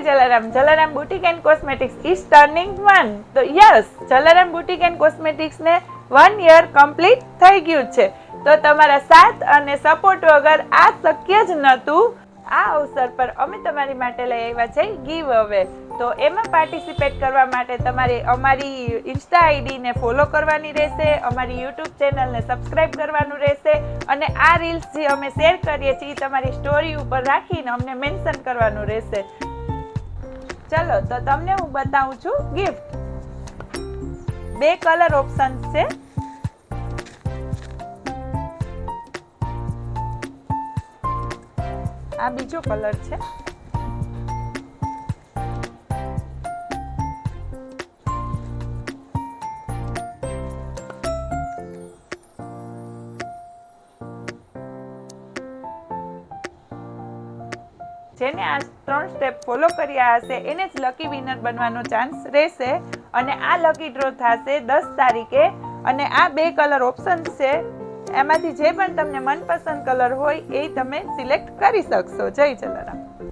Jalaram. Jalaram Boutique and Cosmetics is turning 1. તો yes, Jalaram Boutique and Cosmetics ને 1 year complete થઈ ગયું છે. તો તમારા સાથ અને સપોર્ટ વગર આ શક્ય જ નહોતું. આ અવસર પર અમે તમારી માટે લઈ આવ્યા છે ગીવ અવે. તો એમાં પાર્ટિસિપેટ કરવા માટે તમારે અમારી ઇન્સ્ટા આઈડીને ફોલો કરવાની રહેશે, અમારી યુટ્યુબ ચેનલને સબસ્ક્રાઇબ કરવાનું રહેશે અને આ રીલ્સ જે અમે શેર કરીએ છીએ તમારી સ્ટોરી ઉપર રાખીને અમને મેન્શન કરવાનું રહેશે. ચલો તો તમને હું બતાવું છું ગિફ્ટ. 2 કલર ઓપ્શન્સ છે. આ બીજો કલર છે. જેને આ 3 સ્ટેપ ફોલો કર્યા હશે એને જ લકી વિનર બનવાનો ચાન્સ રહેશે અને આ લકી ડ્રો થશે 10 તારીખે. અને આ 2 કલર ઓપ્શન્સ છે, એમાંથી જે પણ તમને મનપસંદ કલર હોય એ તમે સિલેક્ટ કરી શકશો. જય જલારામ.